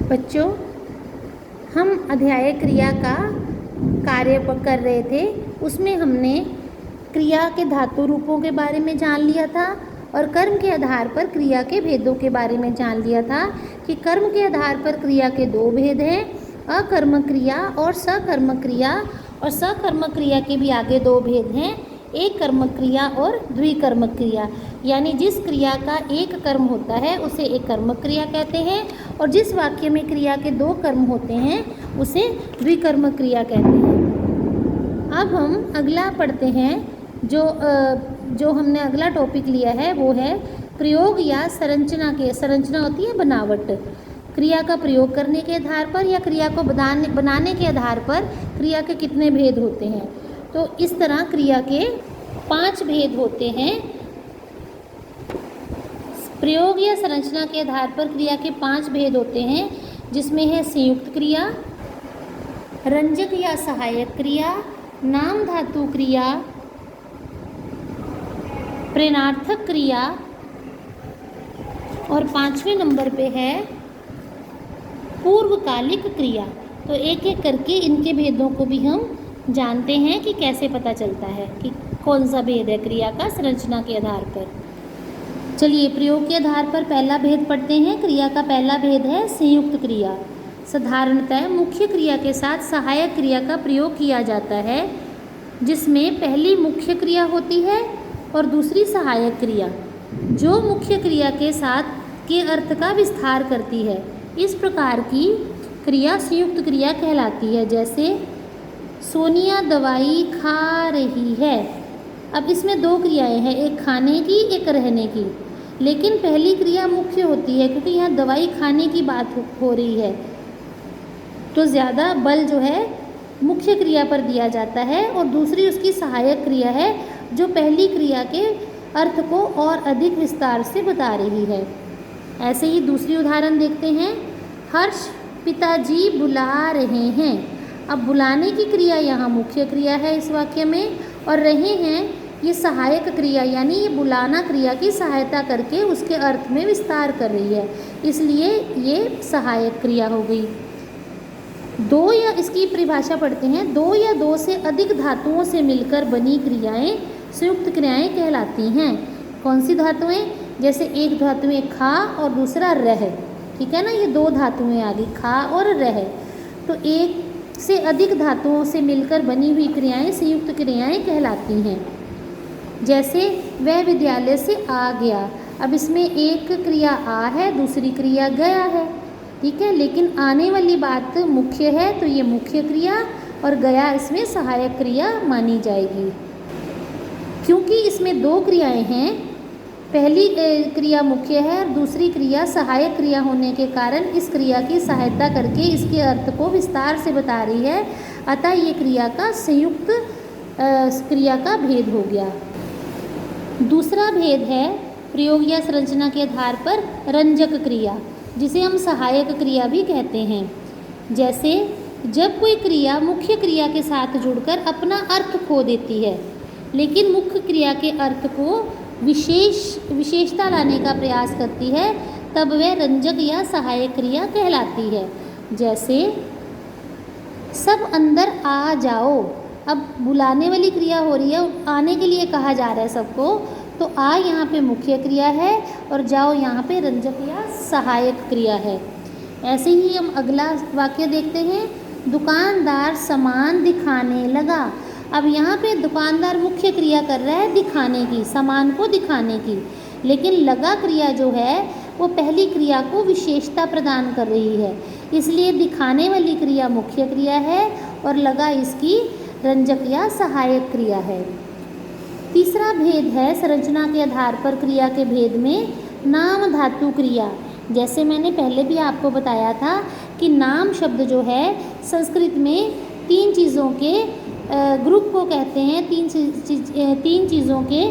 बच्चों, हम अध्याय क्रिया का कार्य कर रहे थे। उसमें हमने क्रिया के धातु रूपों के बारे में जान लिया था और कर्म के आधार पर क्रिया के भेदों के बारे में जान लिया था कि कर्म के आधार पर क्रिया के दो भेद हैं, अकर्मक क्रिया और सकर्मक क्रिया। और सकर्मक क्रिया के भी आगे दो भेद हैं, एक कर्मक क्रिया और द्विकर्मक क्रिया। यानी जिस क्रिया का एक कर्म होता है उसे एक कर्मक क्रिया कहते हैं और जिस वाक्य में क्रिया के दो कर्म होते हैं उसे द्विकर्मक क्रिया कहते हैं। अब हम अगला पढ़ते हैं। जो हमने अगला टॉपिक लिया है वो है प्रयोग या संरचना होती है बनावट। क्रिया का प्रयोग करने के आधार पर या क्रिया को बनाने के आधार पर क्रिया के कितने भेद होते हैं। तो इस तरह क्रिया के 5 भेद होते हैं। प्रयोग या संरचना के आधार पर क्रिया के 5 भेद होते हैं, जिसमें है संयुक्त क्रिया, रंजक या सहायक क्रिया, नाम धातु क्रिया, प्रेरणार्थक क्रिया और 5वें नंबर पे है पूर्वकालिक क्रिया। तो एक एक करके इनके भेदों को भी हम जानते हैं कि कैसे पता चलता है कि कौन सा भेद है क्रिया का संरचना के आधार पर। चलिए प्रयोग के आधार पर पहला भेद पढ़ते हैं। क्रिया का पहला भेद है संयुक्त क्रिया। साधारणतः मुख्य क्रिया के साथ सहायक क्रिया का प्रयोग किया जाता है, जिसमें पहली मुख्य क्रिया होती है और दूसरी सहायक क्रिया, जो मुख्य क्रिया के साथ के अर्थ का विस्तार करती है। इस प्रकार की क्रिया संयुक्त क्रिया कहलाती है। जैसे सोनिया दवाई खा रही है। अब इसमें दो क्रियाएं हैं, एक खाने की एक रहने की, लेकिन पहली क्रिया मुख्य होती है क्योंकि यहाँ दवाई खाने की बात हो रही है, तो ज़्यादा बल जो है मुख्य क्रिया पर दिया जाता है और दूसरी उसकी सहायक क्रिया है जो पहली क्रिया के अर्थ को और अधिक विस्तार से बता रही है। ऐसे ही दूसरी उदाहरण देखते हैं। हर्ष पिताजी बुला रहे हैं। अब बुलाने की क्रिया यहाँ मुख्य क्रिया है इस वाक्य में, और रहे हैं ये सहायक क्रिया, यानी ये बुलाना क्रिया की सहायता करके उसके अर्थ में विस्तार कर रही है, इसलिए ये सहायक क्रिया हो गई। दो या इसकी परिभाषा पढ़ते हैं। दो या दो से अधिक धातुओं से मिलकर बनी क्रियाएं संयुक्त क्रियाएं कहलाती हैं। कौन सी धातुएं? जैसे एक धातु में खा और दूसरा रह, ठीक है ना, ये दो धातुएं आ गई, खा और रह। तो एक से अधिक धातुओं से मिलकर बनी हुई क्रियाएं संयुक्त क्रियाएं कहलाती हैं। जैसे वह विद्यालय से आ गया। अब इसमें एक क्रिया आ है, दूसरी क्रिया गया है, ठीक है, लेकिन आने वाली बात मुख्य है तो ये मुख्य क्रिया और गया इसमें सहायक क्रिया मानी जाएगी। क्योंकि इसमें दो क्रियाएं हैं, पहली क्रिया मुख्य है और दूसरी क्रिया सहायक क्रिया होने के कारण इस क्रिया की सहायता करके इसके अर्थ को विस्तार से बता रही है, अतः ये क्रिया का संयुक्त क्रिया का भेद हो गया। दूसरा भेद है प्रयोग या संरचना के आधार पर रंजक क्रिया, जिसे हम सहायक क्रिया भी कहते हैं। जैसे जब कोई क्रिया मुख्य क्रिया के साथ जुड़कर अपना अर्थ खो देती है, लेकिन मुख्य क्रिया के अर्थ को विशेषता लाने का प्रयास करती है, तब वह रंजक या सहायक क्रिया कहलाती है। जैसे सब अंदर आ जाओ। अब बुलाने वाली क्रिया हो रही है, आने के लिए कहा जा रहा है सबको, तो आ यहाँ पे मुख्य क्रिया है और जाओ यहाँ पे रंजक या सहायक क्रिया है। ऐसे ही हम अगला वाक्य देखते हैं। दुकानदार सामान दिखाने लगा। अब यहाँ पे दुकानदार मुख्य क्रिया कर रहा है दिखाने की, सामान को दिखाने की, लेकिन लगा क्रिया जो है वो पहली क्रिया को विशेषता प्रदान कर रही है, इसलिए दिखाने वाली क्रिया मुख्य क्रिया है और लगा इसकी रंजक या सहायक क्रिया है। तीसरा भेद है संरचना के आधार पर क्रिया के भेद में नाम धातु क्रिया। जैसे मैंने पहले भी आपको बताया था कि नाम शब्द जो है संस्कृत में तीन चीज़ों के ग्रुप को कहते हैं, तीन चीज़ों के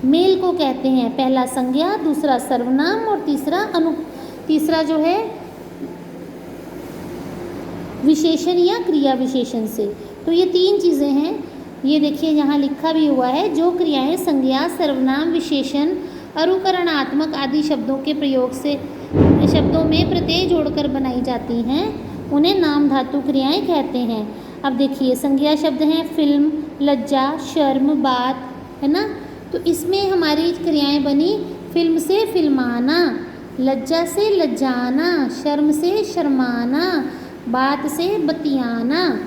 मेल को कहते हैं। पहला संज्ञा, दूसरा सर्वनाम और तीसरा जो है विशेषण या क्रिया विशेषण से। तो ये तीन चीज़ें हैं। ये देखिए यहाँ लिखा भी हुआ है, जो क्रियाएं संज्ञा, सर्वनाम, विशेषण, अनुकरणात्मक आदि शब्दों के प्रयोग से शब्दों में प्रत्यय जोड़कर बनाई जाती हैं उन्हें नाम धातु क्रियाएं कहते हैं। अब देखिए संज्ञा शब्द हैं फिल्म, लज्जा, शर्म, बात, है ना। तो इसमें हमारी क्रियाएं बनी फिल्म से फिल्माना, लज्जा से लज्जाना, शर्म से शर्माना, बात से बतियाना।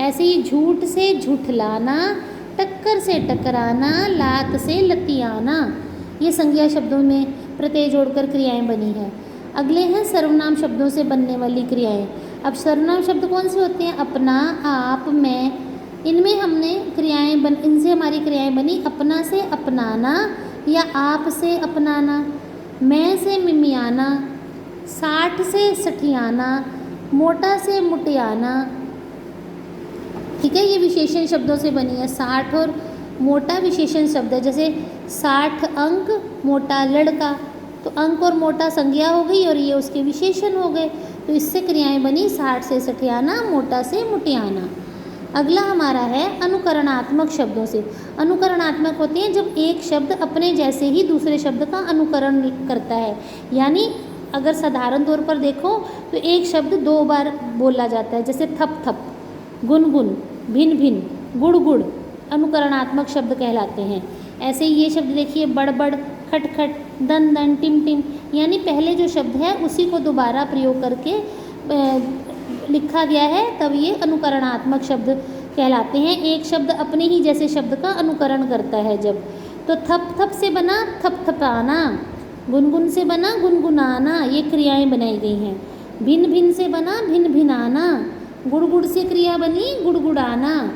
ऐसे ही झूठ से झूठलाना, टक्कर से टकराना, लात से लतियाना। ये संज्ञा शब्दों में प्रत्यय जोड़कर क्रियाएं बनी हैं। अगले हैं सर्वनाम शब्दों से बनने वाली क्रियाएं। अब सर्वनाम शब्द कौन से होते हैं? अपना, आप, मैं। इनमें हमने इनसे हमारी क्रियाएं बनी अपना से अपनाना या आप से अपनाना, मैं से मिमियाना, साठ से सठियाना, मोटा से मुटियाना। ठीक है, ये विशेषण शब्दों से बनी है। 60 और मोटा विशेषण शब्द है, जैसे 60 अंक, मोटा लड़का। तो अंक और मोटा संज्ञा हो गई और ये उसके विशेषण हो गए। तो इससे क्रियाएं बनी 60 से सठियाना, मोटा से मुटियाना। अगला हमारा है अनुकरणात्मक शब्दों से। अनुकरणात्मक होते हैं जब एक शब्द अपने जैसे ही दूसरे शब्द का अनुकरण करता है। यानी अगर साधारण तौर पर देखो तो एक शब्द 2 बार बोला जाता है, जैसे थप थप, गुनगुन, भिन भिन, गुड़ गुड़, अनुकरणात्मक शब्द कहलाते हैं। ऐसे ही ये शब्द देखिए बड़बड़, खटखट, दन दन, टिम टिम, यानी पहले जो शब्द है उसी को दोबारा प्रयोग करके लिखा गया है, तब ये अनुकरणात्मक शब्द कहलाते हैं। एक शब्द अपने ही जैसे शब्द का अनुकरण करता है जब। तो थप थप से बना थपथपाना, गुनगुन से बना गुनगुनाना, ये क्रियाएं बनाई गई हैं। भिन भिन से बना भिन भिनाना, गुड़गुड़ से क्रिया बनी गुड़गुड़ाना,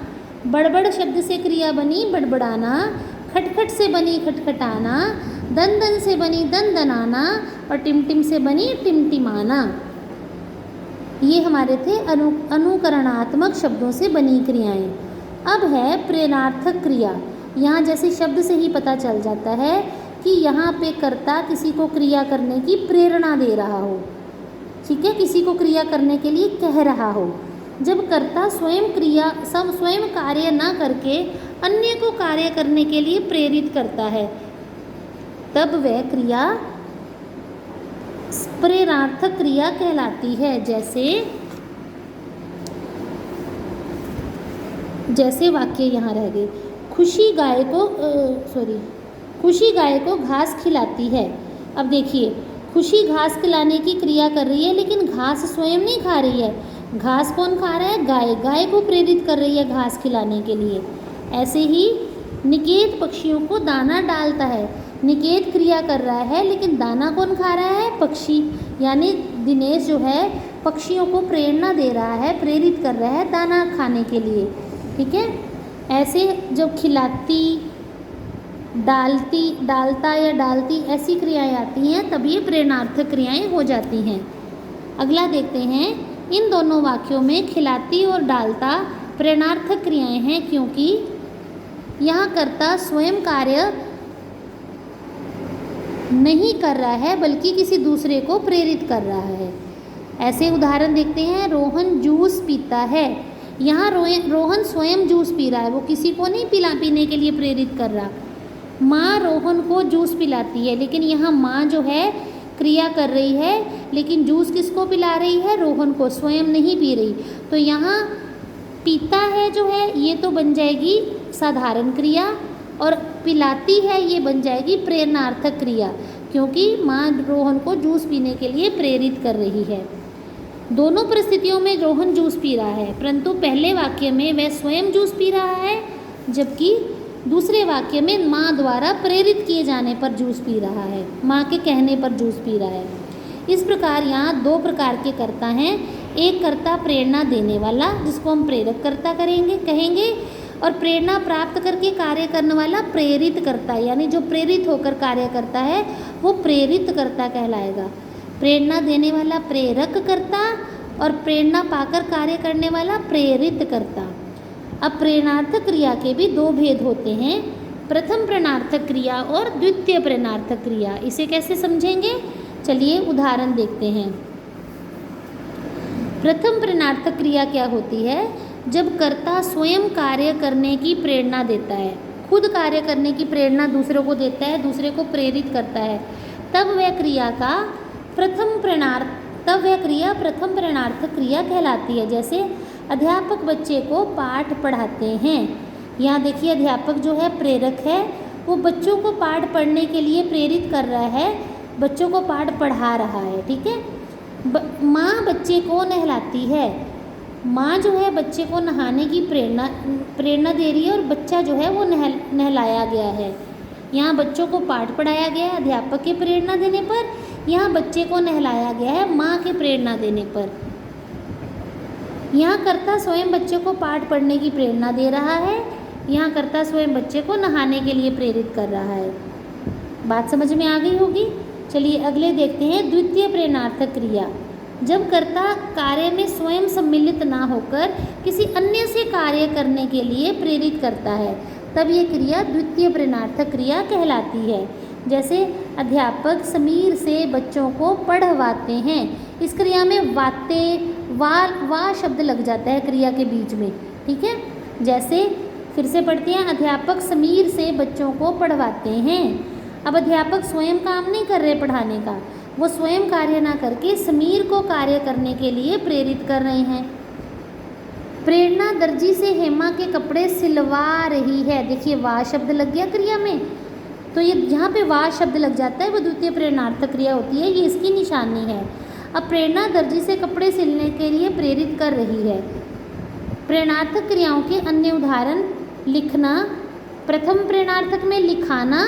बड़बड़ शब्द से क्रिया बनी बड़बड़ाना, खटखट से बनी खटखटाना, दन दन से बनी दन दनाना और टिमटिम से बनी टिमटिमाना। ये हमारे थे अनुकरणात्मक शब्दों से बनी क्रियाएं। अब है प्रेरणार्थक क्रिया। यहाँ जैसे शब्द से ही पता चल जाता है कि यहाँ पे कर्ता किसी को क्रिया करने की प्रेरणा दे रहा हो। ठीक है, किसी को क्रिया करने के लिए कह रहा हो। जब कर्ता स्वयं कार्य ना करके अन्य को कार्य करने के लिए प्रेरित करता है, तब वह क्रिया प्रेरणार्थक क्रिया कहलाती है। जैसे वाक्य यहाँ रह गए, खुशी गाय को घास खिलाती है। अब देखिए खुशी घास खिलाने की क्रिया कर रही है, लेकिन घास स्वयं नहीं खा रही है। घास कौन खा रहा है? गाय को प्रेरित कर रही है घास खिलाने के लिए। ऐसे ही निकेत पक्षियों को दाना डालता है। निकेत क्रिया कर रहा है, लेकिन दाना कौन खा रहा है? पक्षी। यानी दिनेश जो है पक्षियों को प्रेरणा दे रहा है, प्रेरित कर रहा है दाना खाने के लिए। ठीक है, ऐसे जब खिलाती, डालता या डालती ऐसी क्रियाएं आती हैं, तब ये प्रेरणार्थक क्रियाएं हो जाती हैं। अगला देखते हैं, इन दोनों वाक्यों में खिलाती और डालता प्रेरणार्थक क्रियाएं हैं, क्योंकि यहाँ कर्ता स्वयं कार्य नहीं कर रहा है, बल्कि किसी दूसरे को प्रेरित कर रहा है। ऐसे उदाहरण देखते हैं, रोहन जूस पीता है। यहाँ रोहन स्वयं जूस पी रहा है, वो किसी को नहीं पीने के लिए प्रेरित कर रहा। माँ रोहन को जूस पिलाती है, लेकिन यहाँ माँ जो है क्रिया कर रही है, लेकिन जूस किसको पिला रही है? रोहन को, स्वयं नहीं पी रही। तो यहाँ पीता है जो है ये तो बन जाएगी साधारण क्रिया, और पिलाती है ये बन जाएगी प्रेरणार्थक क्रिया, क्योंकि माँ रोहन को जूस पीने के लिए प्रेरित कर रही है। दोनों परिस्थितियों में रोहन जूस पी रहा है, परंतु पहले वाक्य में वह स्वयं जूस पी रहा है, जबकि दूसरे वाक्य में माँ द्वारा प्रेरित किए जाने पर जूस पी रहा है, माँ के कहने पर जूस पी रहा है। इस प्रकार यहाँ 2 प्रकार के कर्ता हैं। एक कर्ता प्रेरणा देने वाला, जिसको हम प्रेरक कर्ता कहेंगे, और प्रेरणा प्राप्त करके कार्य करने वाला प्रेरित करता, यानी जो प्रेरित होकर कार्य करता है वो प्रेरित कर्ता कहलाएगा। प्रेरणा देने वाला प्रेरक कर्ता और प्रेरणा पाकर कार्य करने वाला प्रेरित कर्ता। अब प्रेरणार्थक क्रिया के भी 2 भेद होते हैं, प्रथम प्रेरणार्थक क्रिया और द्वितीय प्रेरणार्थक क्रिया। इसे कैसे समझेंगे? चलिए उदाहरण देखते हैं। प्रथम प्रेरणार्थक क्रिया क्या होती है? जब कर्ता स्वयं कार्य करने की प्रेरणा देता है, खुद कार्य करने की प्रेरणा दूसरों को देता है, दूसरे को प्रेरित करता है, तब वह क्रिया का प्रथम तब वह क्रिया प्रथम प्रेरणार्थक क्रिया कहलाती है। जैसे अध्यापक बच्चे को पाठ पढ़ाते हैं। यहाँ देखिए अध्यापक जो है प्रेरक है, वो बच्चों को पाठ पढ़ने के लिए प्रेरित कर रहा है, बच्चों को पाठ पढ़ा रहा है। ठीक है। माँ बच्चे को नहलाती है। माँ जो है बच्चे को नहाने की प्रेरणा दे रही है और बच्चा जो है वो नहलाया गया है। यहाँ बच्चों को पाठ पढ़ाया गया है अध्यापक के प्रेरणा देने पर, यहाँ बच्चे को नहलाया गया है माँ के प्रेरणा देने पर। यहाँ कर्ता स्वयं बच्चे को पाठ पढ़ने की प्रेरणा दे रहा है, यहाँ कर्ता स्वयं बच्चे को नहाने के लिए प्रेरित कर रहा है। बात समझ में आ गई होगी। चलिए अगले देखते हैं द्वितीय प्रेरणार्थक क्रिया। जब कर्ता कार्य में स्वयं सम्मिलित ना होकर किसी अन्य से कार्य करने के लिए प्रेरित करता है, तब ये क्रिया द्वितीय प्रेरणार्थक क्रिया कहलाती है। जैसे अध्यापक समीर से बच्चों को पढ़वाते हैं। इस क्रिया में वाते वा शब्द लग जाता है क्रिया के बीच में। ठीक है। जैसे फिर से पढ़ते हैं, अध्यापक समीर से बच्चों को पढ़वाते हैं। अब अध्यापक स्वयं काम नहीं कर रहे पढ़ाने का, वो स्वयं कार्य ना करके समीर को कार्य करने के लिए प्रेरित कर रहे हैं। प्रेरणा दर्जी से हेमा के कपड़े सिलवा रही है। देखिए वाह शब्द लग गया क्रिया में, तो ये जहाँ पे वाह शब्द लग जाता है वो द्वितीय प्रेरणार्थक क्रिया होती है, ये इसकी निशानी है। अब प्रेरणा दर्जी से कपड़े सिलने के लिए प्रेरित कर रही है। प्रेरणार्थक क्रियाओं के अन्य उदाहरण लिखना, प्रथम प्रेरणार्थक में लिखाना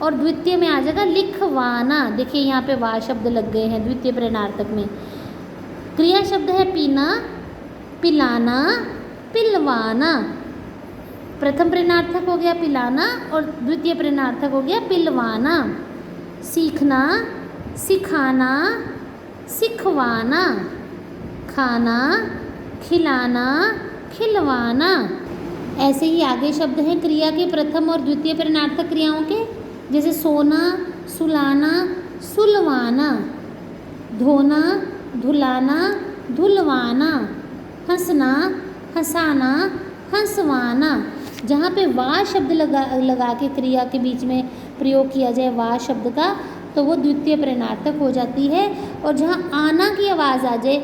और द्वितीय में आ जाएगा लिखवाना। देखिए यहाँ पे वाह शब्द लग गए हैं द्वितीय प्रेरणार्थक में। क्रिया शब्द है पीना, पिलाना, पिलवाना। प्रथम प्रेरणार्थक हो गया पिलाना और द्वितीय प्रेरणार्थक हो गया पिलवाना। सीखना, सिखाना, सिखवाना। खाना, खिलाना, खिलवाना। ऐसे ही आगे शब्द हैं क्रिया के प्रथम और द्वितीय प्रेरणार्थक क्रियाओं के, जैसे सोना, सुलाना, सुलवाना। धोना, धुलाना, धुलवाना। हंसना, हंसाना, हंसवाना। जहाँ पे वाह शब्द लगा के क्रिया के बीच में प्रयोग किया जाए वाह शब्द का, तो वो द्वितीय प्रेरणार्थक हो जाती है। और जहाँ आना की आवाज़ आ जाए,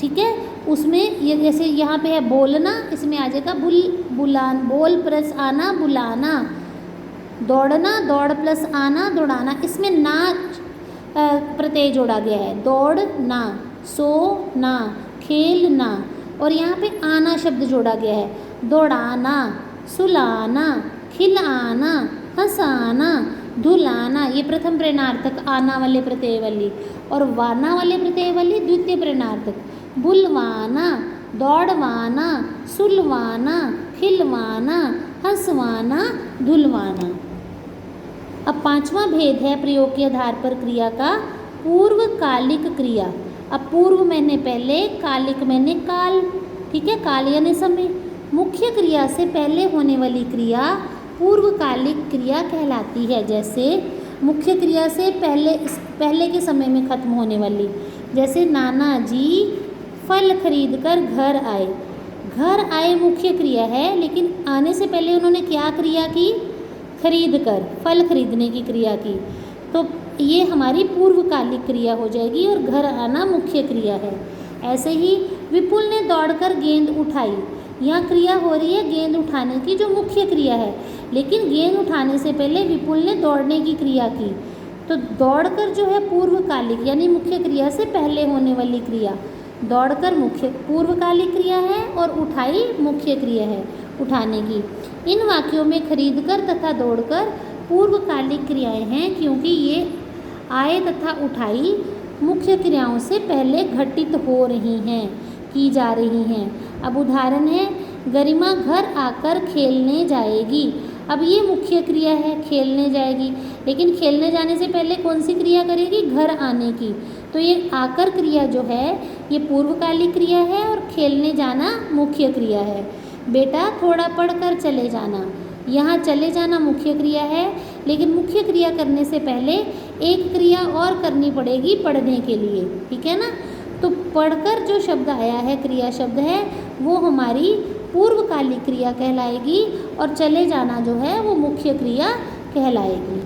ठीक है, उसमें ये जैसे यहाँ पे है बोलना, इसमें आ जाएगा बोल प्लस आना, बुलाना। दौड़ना, दौड़ प्लस आना, दौड़ाना। इसमें ना प्रत्यय जोड़ा गया है, दौड़ना, सोना, खेलना। और यहाँ पे आना शब्द जोड़ा गया है, दौड़ाना, सुलाना, खिलाना, हंसाना, धुलाना। ये प्रथम प्रेरणार्थक आना वाले प्रत्यय वाली, और वाना वाले प्रत्यय वाली द्वितीय प्रेरणार्थक। बुलवाना, दौड़वाना, सुलवाना, खिलवाना, हंसवाना, धुलवाना। अब पांचवा भेद है प्रयोग के आधार पर क्रिया का, पूर्वकालिक क्रिया। अब पूर्व मैंने पहले, कालिक मैंने काल। ठीक है, काल यानी समय। मुख्य क्रिया से पहले होने वाली क्रिया पूर्वकालिक क्रिया कहलाती है। जैसे मुख्य क्रिया से पहले के समय में खत्म होने वाली, जैसे नाना जी फल खरीद कर घर आए। घर आए मुख्य क्रिया है, लेकिन आने से पहले उन्होंने क्या क्रिया की? खरीद कर, फल खरीदने की क्रिया की। तो ये हमारी पूर्वकालिक क्रिया हो जाएगी और घर आना मुख्य क्रिया है। ऐसे ही विपुल ने दौड़कर गेंद उठाई। यहाँ क्रिया हो रही है गेंद उठाने की, जो मुख्य क्रिया है, लेकिन गेंद उठाने से पहले विपुल ने दौड़ने की क्रिया की। तो दौड़कर जो है पूर्वकालिक यानी मुख्य क्रिया से पहले होने वाली क्रिया। दौड़कर मुख्य पूर्वकालिक क्रिया है और उठाई मुख्य क्रिया है उठाने की। इन वाक्यों में खरीदकर तथा दौड़कर पूर्वकालिक क्रियाएं हैं, क्योंकि ये आए तथा उठाई मुख्य क्रियाओं से पहले घटित हो रही हैं, की जा रही हैं। अब उदाहरण है, गरिमा घर आकर खेलने जाएगी। अब ये मुख्य क्रिया है, खेलने जाएगी, लेकिन खेलने जाने से पहले कौन सी क्रिया करेगी? घर आने की। तो ये आकर क्रिया जो है ये पूर्वकालिक क्रिया है और खेलने जाना मुख्य क्रिया है। बेटा थोड़ा पढ़कर चले जाना, यहाँ चले जाना मुख्य क्रिया है, लेकिन मुख्य क्रिया करने से पहले एक क्रिया और करनी पड़ेगी पढ़ने के लिए। ठीक है ना? तो पढ़कर जो शब्द आया है, क्रिया शब्द है, वो हमारी पूर्वकालिक क्रिया कहलाएगी और चले जाना जो है वो मुख्य क्रिया कहलाएगी।